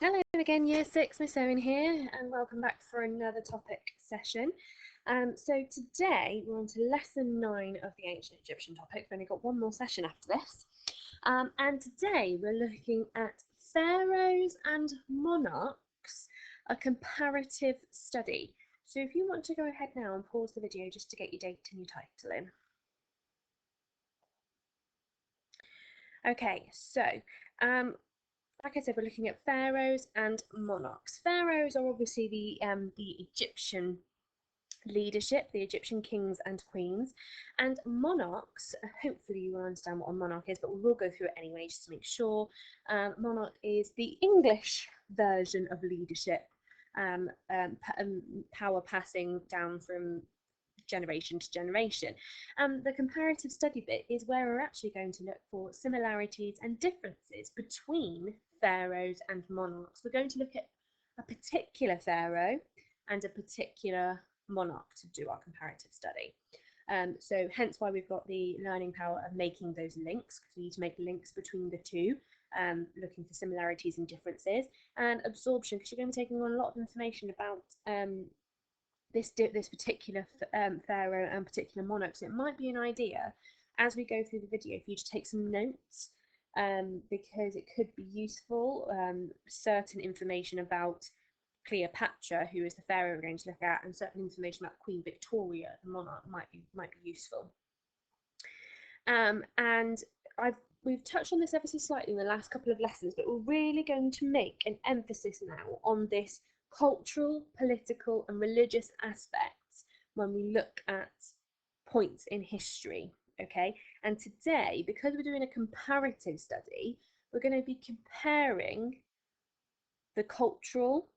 Hello again, Year 6, Miss Owen here, and welcome back for another topic session. So today we're on to lesson 9 of the ancient Egyptian topic. We've only got one more session after this. And today we're looking at pharaohs and monarchs, a comparative study. So if you want to go ahead now and pause the video just to get your date and your title in. Okay, so like I said, we're looking at pharaohs and monarchs. Pharaohs are obviously the Egyptian leadership, the Egyptian kings and queens, and monarchs. Hopefully, you will understand what a monarch is, but we will go through it anyway just to make sure. Monarch is the English version of leadership, power passing down from generation to generation. The comparative study bit is where we're actually going to look for similarities and differences between pharaohs and monarchs. We're going to look at a particular pharaoh and a particular monarch to do our comparative study. So hence why we've got the learning power of making those links, because we need to make links between the two, looking for similarities and differences, and absorption, because you're going to be taking on a lot of information about this particular pharaoh and particular monarch. So it might be an idea as we go through the video for you to take some notes, because it could be useful. Certain information about Cleopatra, who is the pharaoh we're going to look at, and certain information about Queen Victoria, the monarch, might be useful. And we've touched on this ever so slightly in the last couple of lessons, but we're really going to make an emphasis now on this cultural, political, and religious aspects when we look at points in history. Okay, and today, because we're doing a comparative study, we're going to be comparing the cultural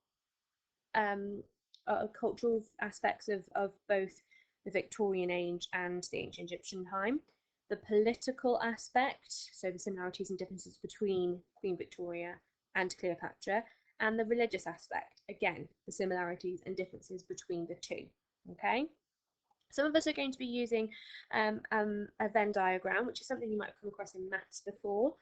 aspects of both the Victorian age and the ancient Egyptian time, the political aspect, so the similarities and differences between Queen Victoria and Cleopatra, and the religious aspect, again, the similarities and differences between the two. Okay. Some of us are going to be using a Venn diagram, which is something you might have come across in maths before.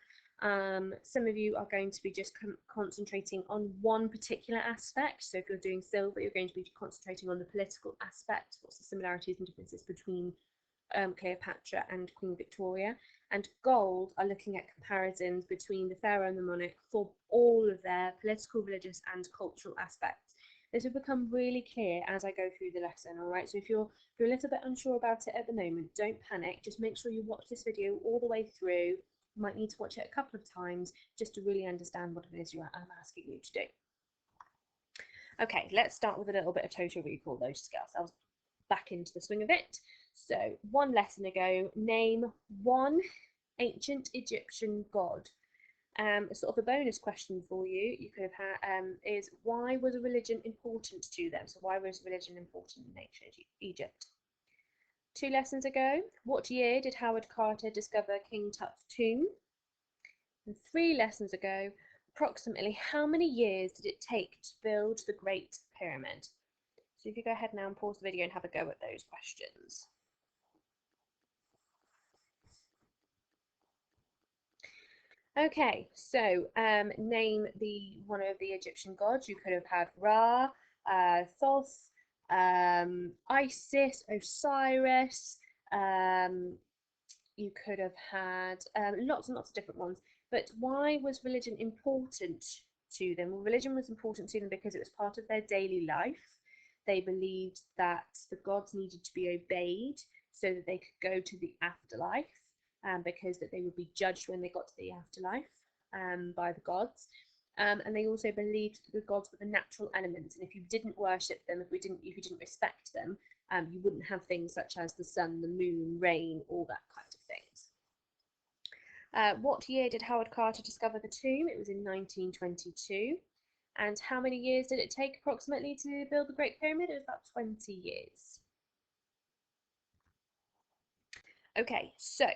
Some of you are going to be just concentrating on one particular aspect. So if you're doing silver, you're going to be concentrating on the political aspect. What's the similarities and differences between Cleopatra and Queen Victoria? And gold are looking at comparisons between the pharaoh and the monarch for all of their political, religious, and cultural aspects. This will become really clear as I go through the lesson, all right? So if you're a little bit unsure about it at the moment, don't panic. Just make sure you watch this video all the way through. You might need to watch it a couple of times just to really understand what it is I'm asking you to do. Okay, let's start with a little bit of total recall, though, to get ourselves back into the swing of it. So one lesson ago, name one ancient Egyptian god. Sort of a bonus question for you, you could have had, is why was a religion important to them? So why was religion important in ancient Egypt? 2 lessons ago, what year did Howard Carter discover King Tut's tomb? And 3 lessons ago, approximately how many years did it take to build the Great Pyramid? So if you go ahead now and pause the video and have a go at those questions. Okay, so name one of the Egyptian gods. You could have had Ra, Thoth, Isis, Osiris. You could have had lots and lots of different ones. But why was religion important to them? Well, religion was important to them because it was part of their daily life. They believed that the gods needed to be obeyed so that they could go to the afterlife. Because that they would be judged when they got to the afterlife by the gods. And they also believed that the gods were the natural elements, and if you didn't worship them, if you didn't respect them, you wouldn't have things such as the sun, the moon, rain, all that kind of things. What year did Howard Carter discover the tomb? It was in 1922. And how many years did it take approximately to build the Great Pyramid? It was about 20 years. Okay, so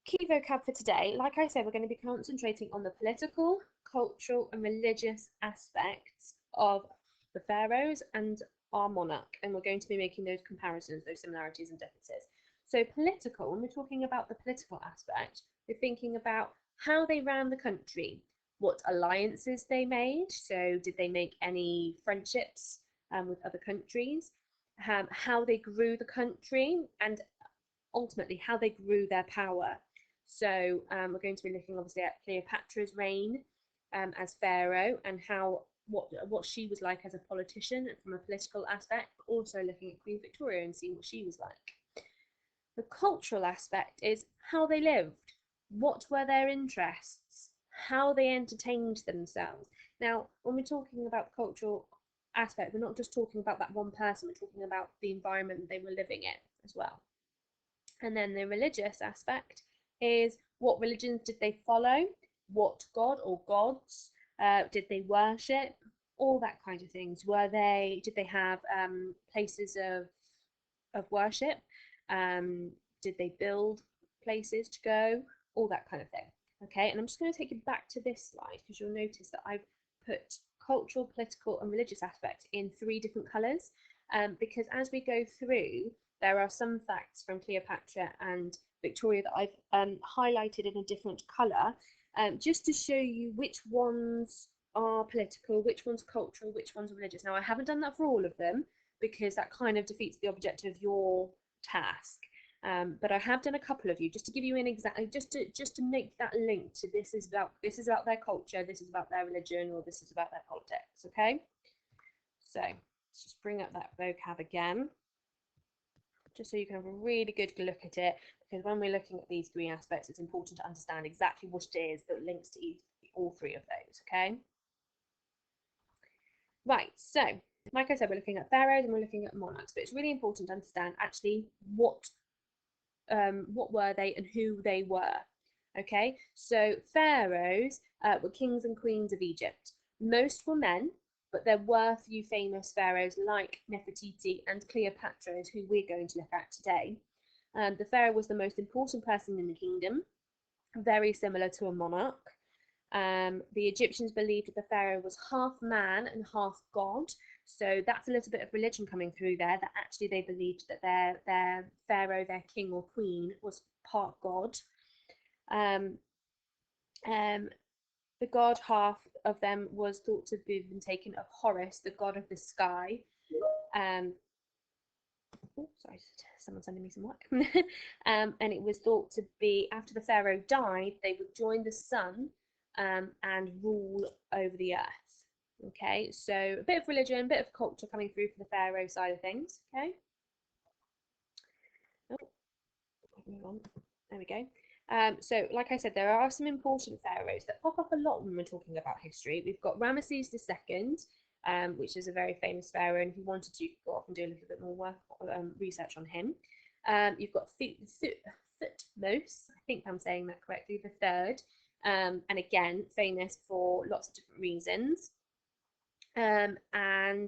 key vocab for today. Like I said, we're going to be concentrating on the political, cultural, and religious aspects of the pharaohs and our monarch, and we're going to be making those comparisons, those similarities and differences. So political, when we're talking about the political aspect, we're thinking about how they ran the country, what alliances they made. So did they make any friendships with other countries? How they grew the country, and ultimately how they grew their power. So we're going to be looking obviously at Cleopatra's reign as pharaoh, and how what she was like as a politician from a political aspect, but also looking at Queen Victoria and seeing what she was like. The cultural aspect is how they lived, what were their interests, how they entertained themselves. Now, when we're talking about the cultural aspect, we're not just talking about that one person, we're talking about the environment that they were living in as well. And then the religious aspect is what religions did they follow, what god or gods did they worship, all that kind of things. Did they have places of worship? Did they build places to go? All that kind of thing. Okay, and I'm just going to take you back to this slide because you'll notice that I've put cultural, political, and religious aspects in 3 different colours, because as we go through, there are some facts from Cleopatra and Victoria that I've highlighted in a different colour, just to show you which ones are political, which one's cultural, which one's religious. Now, I haven't done that for all of them because that kind of defeats the objective of your task. But I have done a couple of you just to give you an just to make that link to this is about their culture, this is about their religion, or this is about their politics. Okay, so let's just bring up that vocab again, just so you can have a really good look at it, because when we're looking at these 3 aspects, it's important to understand exactly what it is that links to all 3 of those. Okay, right, so like I said, we're looking at pharaohs and we're looking at monarchs, but it's really important to understand actually what were they and who they were. Okay, so pharaohs were kings and queens of Egypt. Most were men, but there were few famous pharaohs like Nefertiti and Cleopatra, who we're going to look at today. The pharaoh was the most important person in the kingdom, very similar to a monarch. The Egyptians believed that the pharaoh was half man and half god, so that's a little bit of religion coming through there, that actually they believed that their pharaoh, their king or queen, was part god. Um, um, the god half of them was thought to have been taken of Horus, the god of the sky. Oh, sorry, someone's sending me some work. And it was thought to be, after the pharaoh died, they would join the sun and rule over the earth. Okay, so a bit of religion, a bit of culture coming through for the pharaoh side of things. Okay, oh, move on. There we go. So, like I said, there are some important pharaohs that pop up a lot when we're talking about history. We've got Ramesses II, which is a very famous pharaoh, and if you wanted to, you could go off and do a little bit more work, research on him. You've got Thutmose, I think I'm saying that correctly, the third, and again, famous for lots of different reasons. And then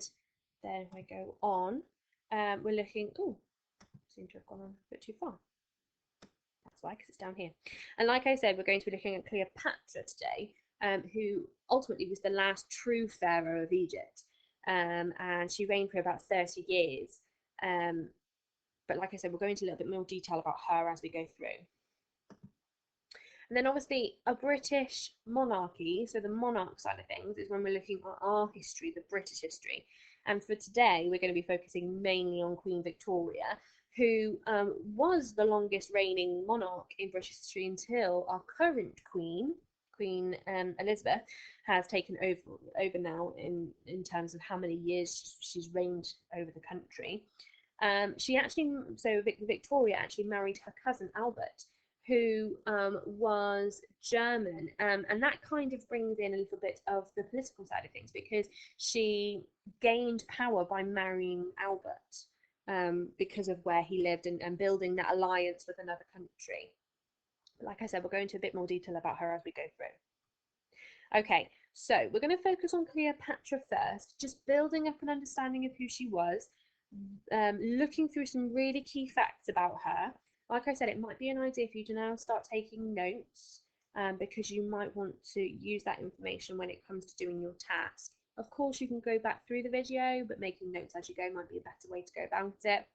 if I go on, we're looking, oh, seem to have gone on a bit too far. That's why, because it's down here. And like I said, we're going to be looking at Cleopatra today, who ultimately was the last true pharaoh of Egypt. And she reigned for about 30 years. But like I said, we'll go into a little bit more detail about her as we go through. And then obviously a British monarchy, so the monarch side of things, is when we're looking at our history, the British history. And for today, we're going to be focusing mainly on Queen Victoria, who was the longest reigning monarch in British history until our current Queen Elizabeth, has taken over now in terms of how many years she's reigned over the country. Victoria actually married her cousin Albert, who was German, and that kind of brings in a little bit of the political side of things, because she gained power by marrying Albert, because of where he lived, and building that alliance with another country. But like I said, we'll go into a bit more detail about her as we go through. Okay, so we're going to focus on Cleopatra first, just building up an understanding of who she was, looking through some really key facts about her. Like I said, it might be an idea for you to now start taking notes, because you might want to use that information when it comes to doing your task. Of course, you can go back through the video, but making notes as you go might be a better way to go about it.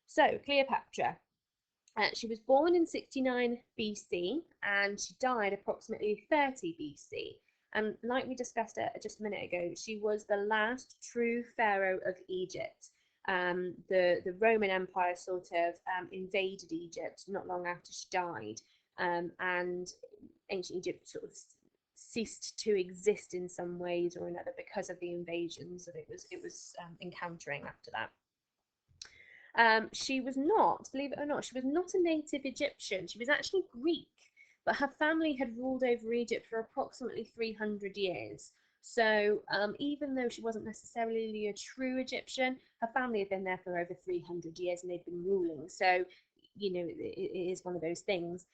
So, Cleopatra. She was born in 69 BC and she died approximately 30 BC. And like we discussed just a minute ago, she was the last true pharaoh of Egypt. The Roman Empire sort of invaded Egypt not long after she died, and ancient Egypt sort of ceased to exist in some ways or another because of the invasions that it was encountering after that. She was not, believe it or not, she was not a native Egyptian. She was actually Greek, but her family had ruled over Egypt for approximately 300 years. So even though she wasn't necessarily a true Egyptian, her family had been there for over 300 years and they'd been ruling. So, it is one of those things.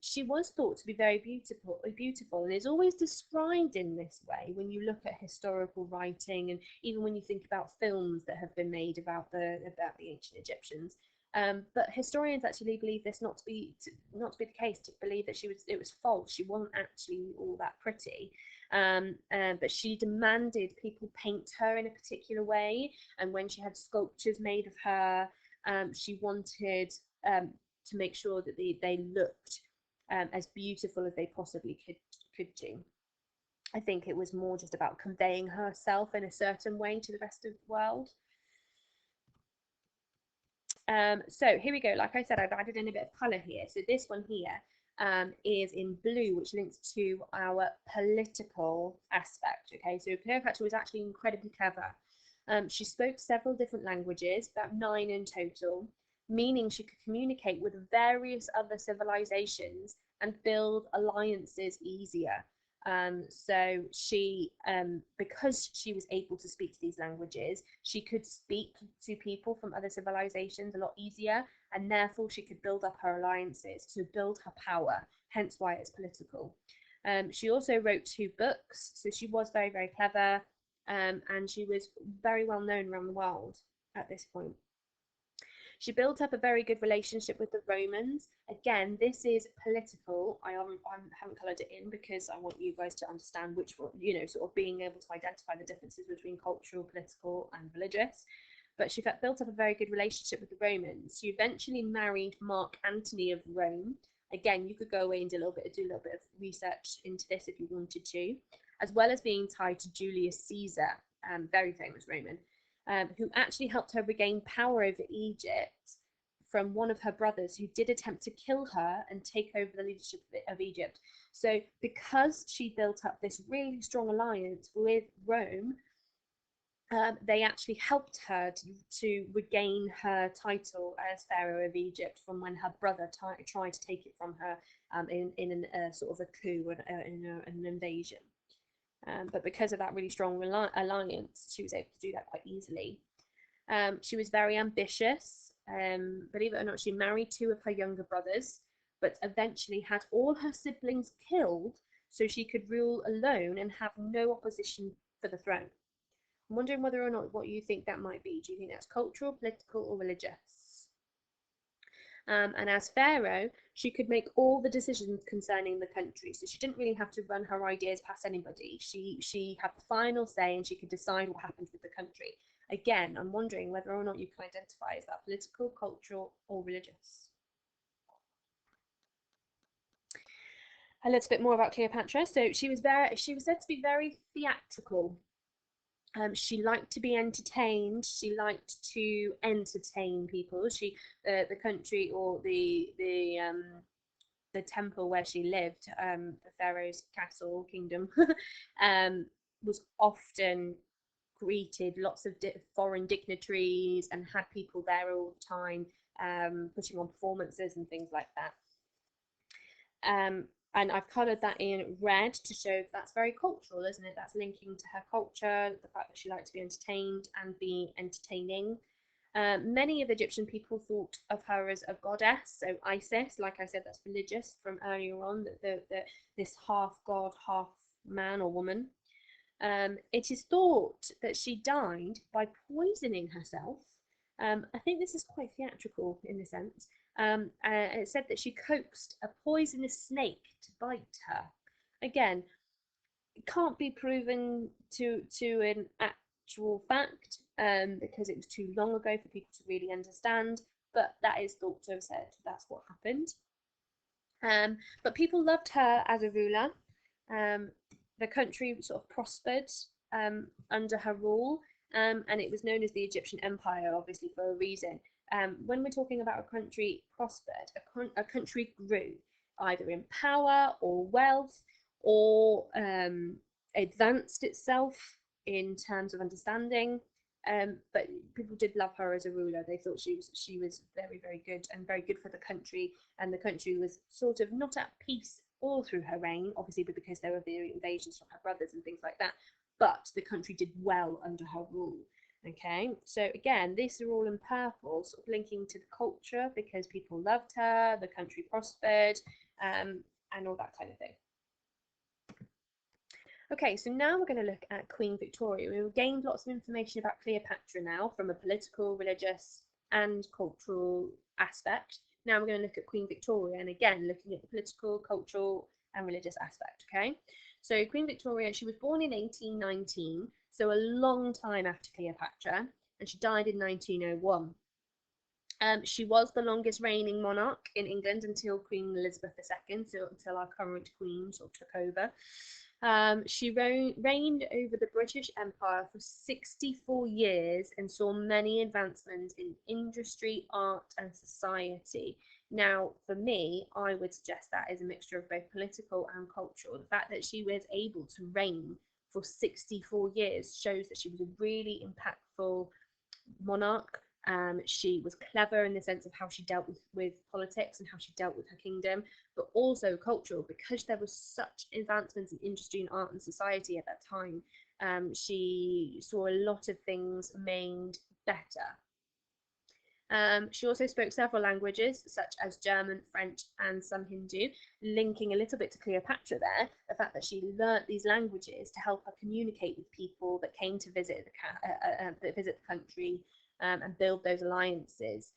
She was thought to be very beautiful, and is always described in this way when you look at historical writing, and even when you think about films that have been made about the ancient Egyptians. But historians actually believe this not to be the case. To believe that it was false. She wasn't actually all that pretty. But she demanded people paint her in a particular way, and when she had sculptures made of her, she wanted to make sure that they looked as beautiful as they possibly could do. I think it was more just about conveying herself in a certain way to the rest of the world. So here we go. Like I said, I've added in a bit of colour here. So this one here is in blue, which links to our political aspect. Okay, so Cleopatra was actually incredibly clever. She spoke several different languages, about 9 in total, meaning she could communicate with various other civilizations and build alliances easier. So because she was able to speak these languages, she could speak to people from other civilizations a lot easier, and therefore she could build up her alliances to build her power, hence why it's political. She also wrote 2 books, so she was very, very clever, and she was very well known around the world at this point. She built up a very good relationship with the Romans. Again, this is political. I haven't coloured it in because I want you guys to understand which one, sort of being able to identify the differences between cultural, political, and religious. But she built up a very good relationship with the Romans. She eventually married Mark Antony of Rome. Again, you could go away and do a little bit of research into this if you wanted to, as well as being tied to Julius Caesar, very famous Roman, who actually helped her regain power over Egypt from one of her brothers who did attempt to kill her and take over the leadership of Egypt. So because she built up this really strong alliance with Rome, they actually helped her to regain her title as Pharaoh of Egypt from when her brother tried to take it from her in a sort of a coup, in an invasion. But because of that really strong alliance, she was able to do that quite easily. She was very ambitious. Believe it or not, she married 2 of her younger brothers, but eventually had all her siblings killed so she could rule alone and have no opposition for the throne. I'm wondering whether or not what you think that might be. Do you think that's cultural, political, or religious? And as pharaoh, she could make all the decisions concerning the country, so she didn't really have to run her ideas past anybody. She had the final say, and she could decide what happened with the country. Again, I'm wondering whether or not you can identify as that political, cultural, or religious. A little bit more about Cleopatra. So she was said to be very theatrical. She liked to be entertained. She liked to entertain people. The country, or the temple where she lived, the pharaoh's castle kingdom, was often greeted lots of foreign dignitaries and had people there all the time, putting on performances and things like that. And I've coloured that in red to show that's very cultural, isn't it? That's linking to her culture, the fact that she liked to be entertained and be entertaining. Many of the Egyptian people thought of her as a goddess, so Isis, like I said, that's religious from earlier on, that this half god, half man or woman. It is thought that she died by poisoning herself. I think this is quite theatrical in a sense. It said that she coaxed a poisonous snake to bite her. Again, it can't be proven to an actual fact, because it was too long ago for people to really understand. but that is thought to have said that's what happened. But people loved her as a ruler. Um, the country sort of prospered under her rule, and it was known as the Egyptian Empire, obviously for a reason. When we're talking about a country prospered, a country grew either in power or wealth, or advanced itself in terms of understanding. But people did love her as a ruler. They thought she was very, very good and very good for the country, and the country was sort of not at peace all through her reign, obviously because there were the invasions from her brothers and things like that, but the country did well under her rule. Okay, so again, these are all in purple, sort of linking to the culture because people loved her, the country prospered, and all that kind of thing. Okay, so now we're going to look at Queen Victoria. We've gained lots of information about Cleopatra now from a political, religious, and cultural aspect. Now we're going to look at Queen Victoria, and again, looking at the political, cultural, and religious aspect, okay? So Queen Victoria, she was born in 1819, so a long time after Cleopatra, and she died in 1901. She was the longest reigning monarch in England until Queen Elizabeth II, so until our current queen sort of took over. She reigned over the British Empire for 64 years and saw many advancements in industry, art, and society. Now, for me, I would suggest that is a mixture of both political and cultural. The fact that she was able to reign for 64 years shows that she was a really impactful monarch. She was clever in the sense of how she dealt with politics and how she dealt with her kingdom, but also cultural, because there was such advancements in industry and art and society at that time. She saw a lot of things made better. She also spoke several languages, such as German, French, and some Hindu, linking a little bit to Cleopatra there, the fact that she learnt these languages to help her communicate with people that came to visit the country, and build those alliances.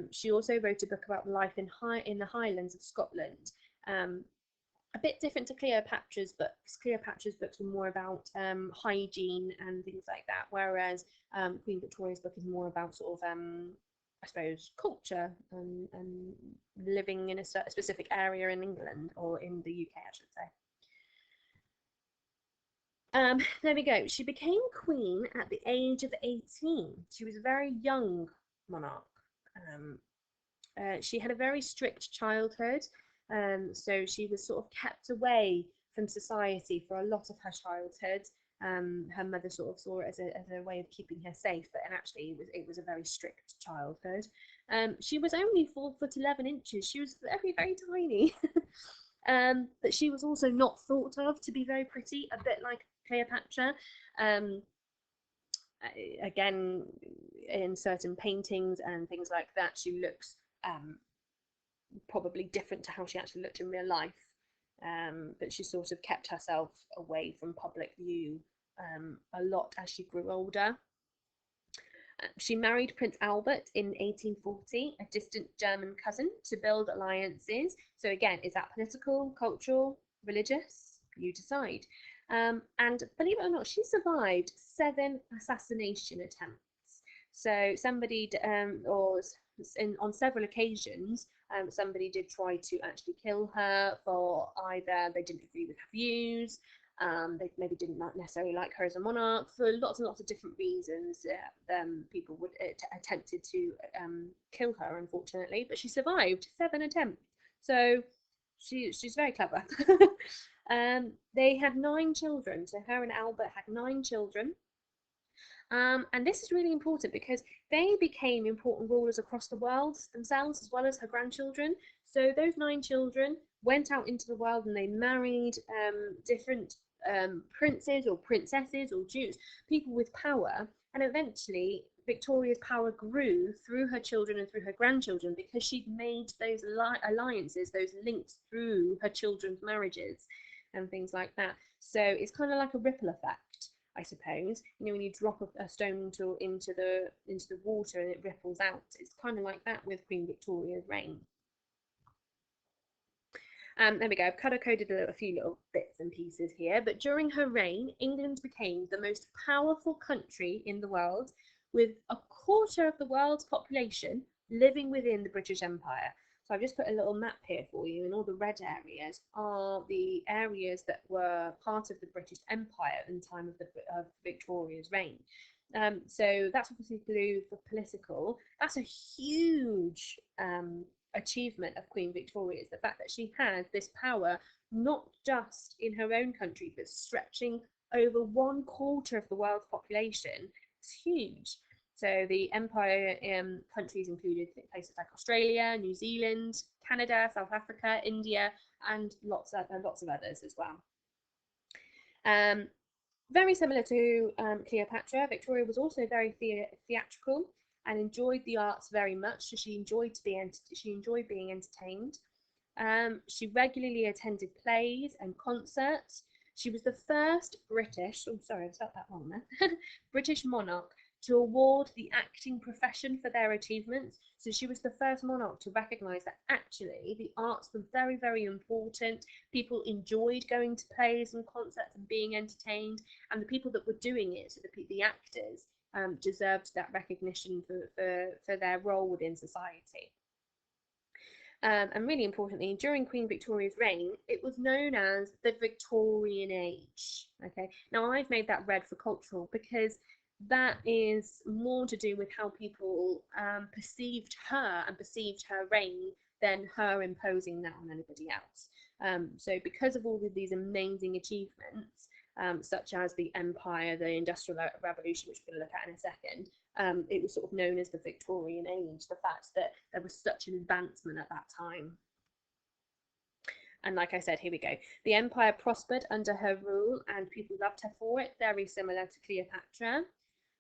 She also wrote a book about life in the Highlands of Scotland. A bit different to Cleopatra's books. Cleopatra's books were more about hygiene and things like that, whereas Queen Victoria's book is more about sort of, I suppose, culture and living in a specific area in England, or in the UK, I should say. There we go. She became queen at the age of 18. She was a very young monarch. She had a very strict childhood, so she was sort of kept away from society for a lot of her childhood. Her mother sort of saw it as a way of keeping her safe, but actually it was a very strict childhood. She was only 4'11". She was very, very tiny. But she was also not thought of to be very pretty, a bit like Cleopatra. Again, in certain paintings and things like that, she looks probably different to how she actually looked in real life. But she sort of kept herself away from public view a lot as she grew older. She married Prince Albert in 1840, a distant German cousin, to build alliances. So again, is that political, cultural, religious? You decide. And believe it or not, she survived 7 assassination attempts. So somebody, on several occasions, somebody did try to actually kill her for either they didn't agree with her views, they maybe didn't necessarily like her as a monarch, for lots and lots of different reasons. People would attempted to kill her, unfortunately, but she survived 7 attempts. So she's very clever. They had 9 children. So her and Albert had 9 children. And this is really important because they became important rulers across the world themselves, as well as her grandchildren. So those 9 children went out into the world and they married different princes or princesses or dukes, people with power. And eventually Victoria's power grew through her children and through her grandchildren, because she'd made those alliances, those links through her children's marriages and things like that. So it's kind of like a ripple effect, I suppose. You know, when you drop a stone into the water and it ripples out, it's kind of like that with Queen Victoria's reign. There we go. I've coded a few little bits and pieces here. But during her reign, England became the most powerful country in the world, with a quarter of the world's population living within the British Empire. So I've just put a little map here for you, and all the red areas are the areas that were part of the British Empire in the time of Victoria's reign. So that's obviously blue for political. That's a huge achievement of Queen Victoria, is the fact that she had this power not just in her own country, but stretching over 1/4 of the world's population. It's huge. So the empire countries included places like Australia, New Zealand, Canada, South Africa, India, and lots of others as well. Very similar to Cleopatra, Victoria was also very theatrical and enjoyed the arts very much. So she enjoyed being entertained. She regularly attended plays and concerts. She was the first British, oh sorry, I spelled that wrong there, British monarch to award the acting profession for their achievements. So she was the first monarch to recognise that actually the arts were very, very important. People enjoyed going to plays and concerts and being entertained, and the people that were doing it, so the actors, deserved that recognition for their role within society. And really importantly, during Queen Victoria's reign, it was known as the Victorian Age. Okay, now I've made that red for cultural because that is more to do with how people perceived her and perceived her reign than her imposing that on anybody else. So because of all of these amazing achievements, such as the Empire, the Industrial Revolution, which we're going to look at in a second, it was sort of known as the Victorian Age, the fact that there was such an advancement at that time. And like I said, here we go. The empire prospered under her rule and people loved her for it, very similar to Cleopatra.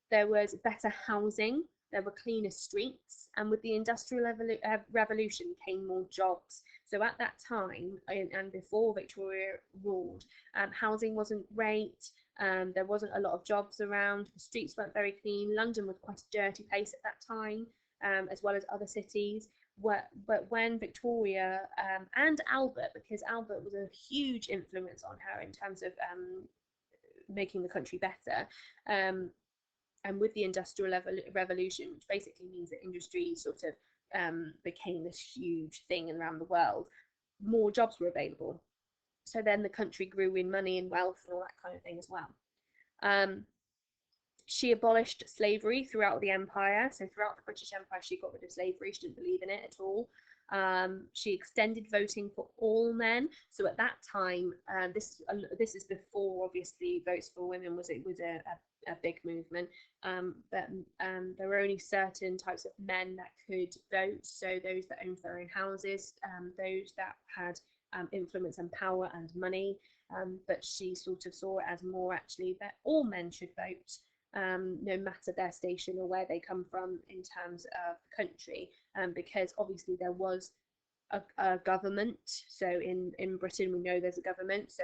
There was better housing, there were cleaner streets, and with the Industrial Revolution came more jobs. So at that time, and before Victoria ruled, housing wasn't great, there wasn't a lot of jobs around, the streets weren't very clean. London was quite a dirty place at that time, as well as other cities. But when Victoria and Albert, because Albert was a huge influence on her in terms of making the country better, and with the Industrial Revolution, which basically means that industry sort of became this huge thing around the world, more jobs were available. So then the country grew in money and wealth and all that kind of thing as well. She abolished slavery throughout the empire. So throughout the British Empire, she got rid of slavery. She didn't believe in it at all. She extended voting for all men. So at that time, this is before obviously votes for women was a big movement. But there were only certain types of men that could vote. So those that owned their own houses, those that had influence and power and money. But she sort of saw it as more actually that all men should vote. No matter their station or where they come from in terms of the country, because obviously there was a government. So in Britain, we know there's a government. So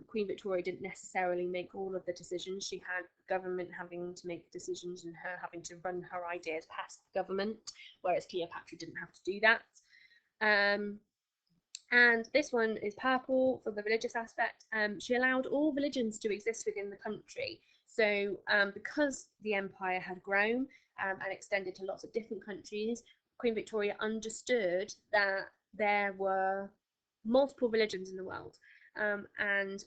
Queen Victoria didn't necessarily make all of the decisions. She had government having to make decisions and her having to run her ideas past the government, whereas Cleopatra didn't have to do that. And this one is purple for the religious aspect. She allowed all religions to exist within the country. So because the empire had grown and extended to lots of different countries, Queen Victoria understood that there were multiple religions in the world. And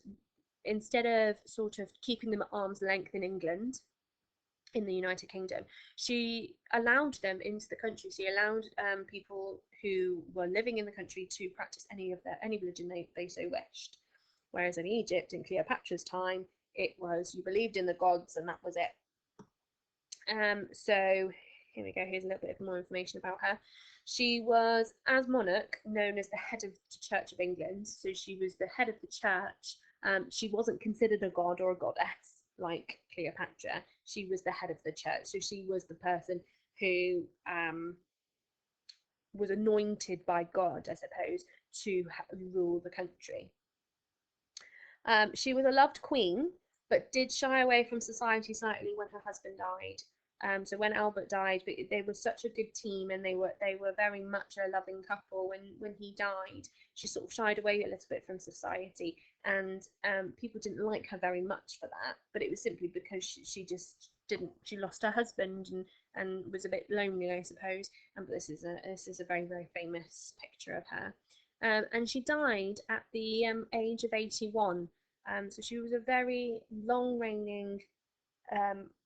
instead of sort of keeping them at arm's length in England, in the United Kingdom, she allowed them into the country. She allowed people who were living in the country to practice any religion they so wished. Whereas in Egypt, in Cleopatra's time, it was you believed in the gods and that was it. So here we go. Here's a little bit more information about her. She was, as monarch, known as the head of the Church of England. So she was the head of the church. She wasn't considered a god or a goddess like Cleopatra. She was the head of the church. So she was the person who was anointed by God, I suppose, to rule the country. She was a loved queen, but did shy away from society slightly when her husband died. So when Albert died, they were such a good team, and they were very much a loving couple. When he died, she sort of shied away a little bit from society, and people didn't like her very much for that, but it was simply because she just didn't, she lost her husband and was a bit lonely, I suppose. And but this is a very, very famous picture of her. And she died at the age of 81. So she was a very long reigning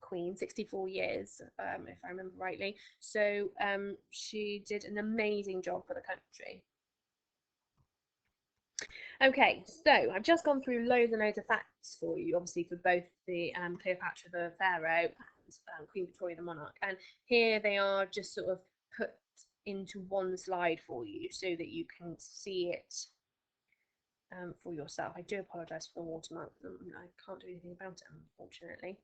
queen, 64 years, if I remember rightly. So she did an amazing job for the country. Okay, so I've just gone through loads and loads of facts for you, obviously for both the Cleopatra the Pharaoh and Queen Victoria the Monarch. And here they are just sort of put into one slide for you so that you can see it for yourself. I do apologise for the watermark. I can't do anything about it, unfortunately.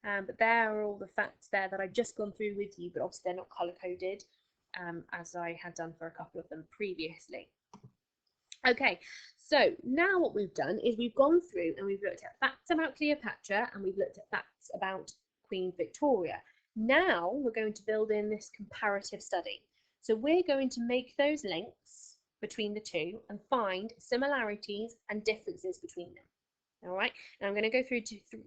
But there are all the facts there that I've just gone through with you, but obviously they're not colour coded, as I had done for a couple of them previously. Okay, so now what we've done is we've gone through and we've looked at facts about Cleopatra and we've looked at facts about Queen Victoria. Now we're going to build in this comparative study. So we're going to make those links between the two and find similarities and differences between them. All right, and I'm going to go through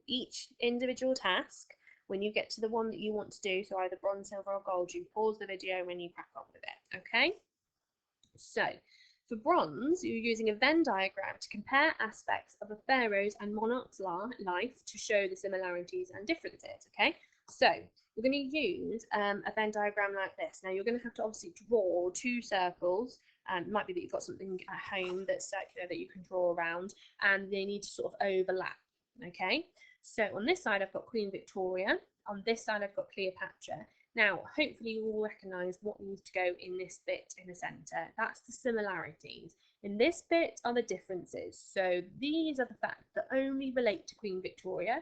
each individual task. When you get to the one that you want to do, so either bronze, silver, or gold, you pause the video when you crack on with it. Okay, so for bronze, you're using a Venn diagram to compare aspects of a pharaoh's and monarch's life to show the similarities and differences. Okay, so we're going to use a Venn diagram like this. Now you're going to have to obviously draw two circles. It might be that you've got something at home that's circular that you can draw around, and they need to sort of overlap. Okay, so on this side I've got Queen Victoria, on this side I've got Cleopatra. Now hopefully you will recognise what needs to go in this bit in the centre. That's the similarities. In this bit are the differences. So these are the facts that only relate to Queen Victoria.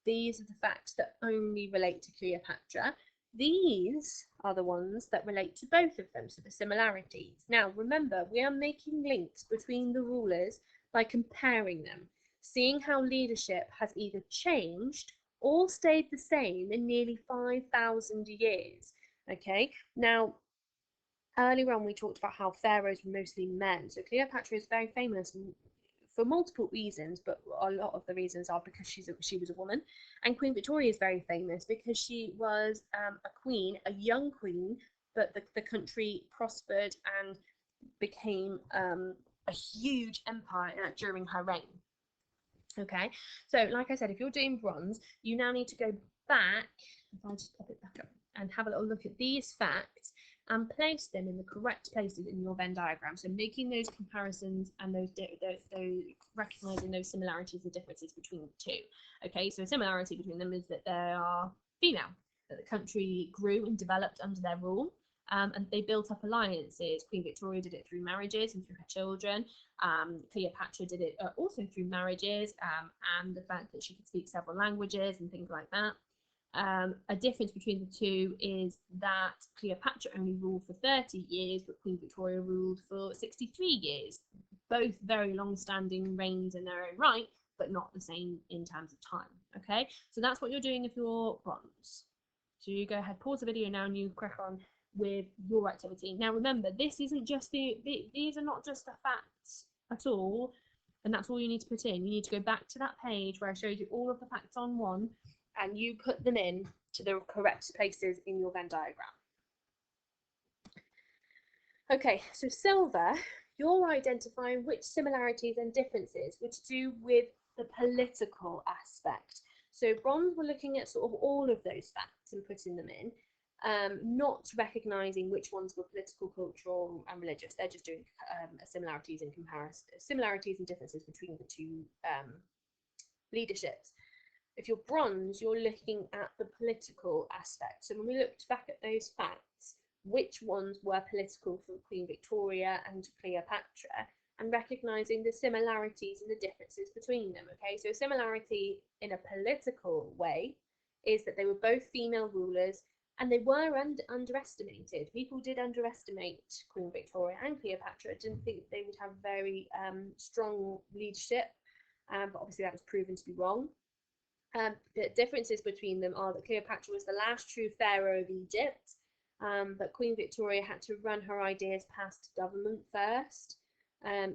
These are the facts that only relate to Cleopatra. These are the ones that relate to both of them, so the similarities. Now, remember, we are making links between the rulers by comparing them, seeing how leadership has either changed or stayed the same in nearly 5,000 years. Okay, now, earlier on we talked about how pharaohs were mostly men, so Cleopatra is very famous for multiple reasons, but a lot of the reasons are because she was a woman. And Queen Victoria is very famous because she was a queen, a young queen, but the country prospered and became a huge empire during her reign. Okay, so like I said, if you're doing bronze, you now need to go back, if I just pop it back up, and have a little look at these facts and place them in the correct places in your Venn diagram. So making those comparisons and those recognizing those similarities and differences between the two. Okay, so a similarity between them is that they are female, that the country grew and developed under their rule. And they built up alliances. Queen Victoria did it through marriages and through her children. Cleopatra did it also through marriages and the fact that she could speak several languages and things like that. A difference between the two is that Cleopatra only ruled for 30 years, but Queen Victoria ruled for 63 years. Both very long-standing reigns in their own right, but not the same in terms of time. Okay, so that's what you're doing if you're bronze. So you go ahead, pause the video now, and you crack on with your activity. Now remember, this isn't just these are not just the facts at all, and that's all you need to put in. You need to go back to that page where I showed you all of the facts on one, and you put them in to the correct places in your Venn diagram. Okay, so silver, you're identifying which similarities and differences were to do with the political aspect. So bronze, we're looking at sort of all of those facts and putting them in, not recognising which ones were political, cultural, and religious. They're just doing similarities and comparison, similarities and differences between the two leaderships. If you're bronze, you're looking at the political aspect. So when we looked back at those facts, which ones were political for Queen Victoria and Cleopatra, and recognising the similarities and the differences between them. Okay, so a similarity in a political way is that they were both female rulers and they were underestimated. People did underestimate Queen Victoria and Cleopatra, didn't think they would have very strong leadership, but obviously that was proven to be wrong. The differences between them are that Cleopatra was the last true pharaoh of Egypt, but Queen Victoria had to run her ideas past government first.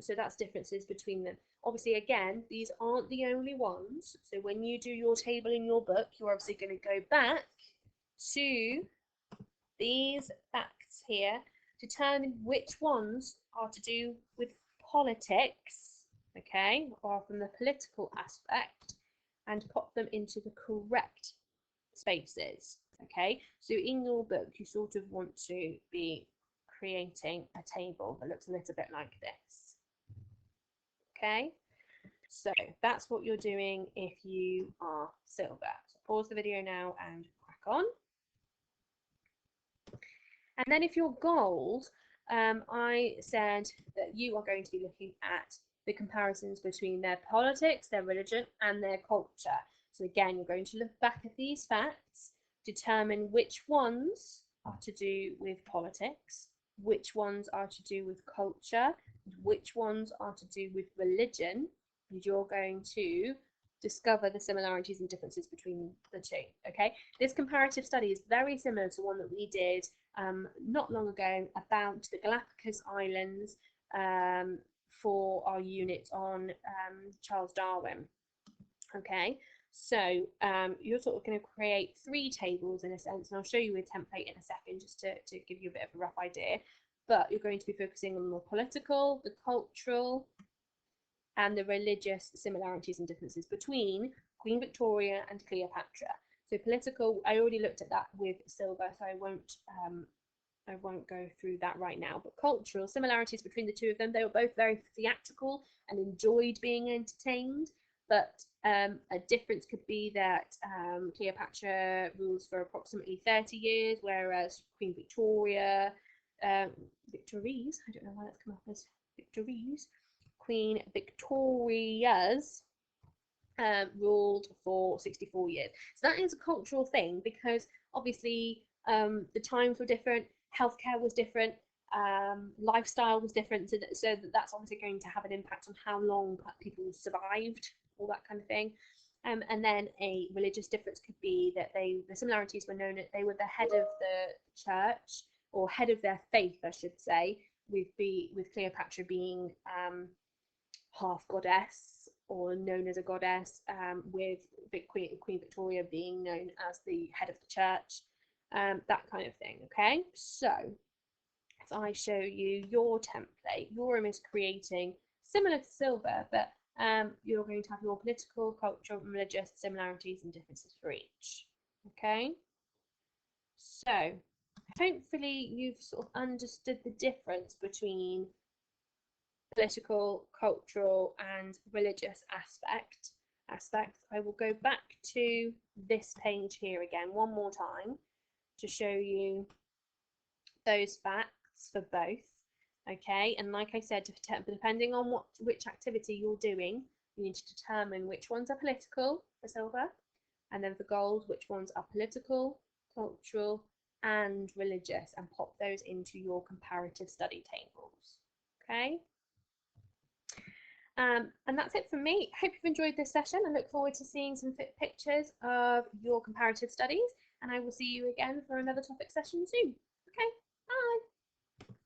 So that's differences between them. Obviously, again, these aren't the only ones. So when you do your table in your book, you're obviously going to go back to these facts here, determine which ones are to do with politics, okay, or from the political aspect, and pop them into the correct spaces, okay. So in your book, you sort of want to be creating a table that looks a little bit like this, okay. So that's what you're doing if you are silver. So pause the video now and crack on. And then if you're gold, I said that you are going to be looking at the comparisons between their politics, their religion, and their culture. So again, you're going to look back at these facts, determine which ones are to do with politics, which ones are to do with culture, which ones are to do with religion, and you're going to discover the similarities and differences between the two. Okay, this comparative study is very similar to one that we did not long ago about the Galapagos Islands for our unit on Charles Darwin. Okay, so you're sort of going to create 3 tables in a sense, and I'll show you a template in a second just to give you a bit of a rough idea. But you're going to be focusing on the political, the cultural, and the religious similarities and differences between Queen Victoria and Cleopatra. So political, I already looked at that with silver, so I won't go through that right now. But cultural similarities between the two of them, they were both very theatrical and enjoyed being entertained. But a difference could be that Cleopatra rules for approximately 30 years, whereas Queen Victoria, Victories, I don't know why that's come up as Victories, Queen Victoria's ruled for 64 years. So that is a cultural thing, because obviously the times were different, healthcare was different, lifestyle was different, so that's obviously going to have an impact on how long people survived, all that kind of thing. And then a religious difference could be that the similarities were known that they were the head of the church, or head of their faith, I should say, with Cleopatra being half goddess or known as a goddess, with Queen Victoria being known as the head of the church, that kind of thing. Okay, so if I show you your template, your room is creating similar to silver, but you're going to have your political, cultural, and religious similarities and differences for each. Okay, so hopefully you've sort of understood the difference between political, cultural, and religious aspects. I will go back to this page here again one more time to show you those facts for both. Okay, and like I said, depending on which activity you're doing, you need to determine which ones are political for silver, and then for gold, which ones are political, cultural, and religious, and pop those into your comparative study tables. Okay. And that's it from me. Hope you've enjoyed this session. I look forward to seeing some pictures of your comparative studies, and I will see you again for another topic session soon. Okay, bye.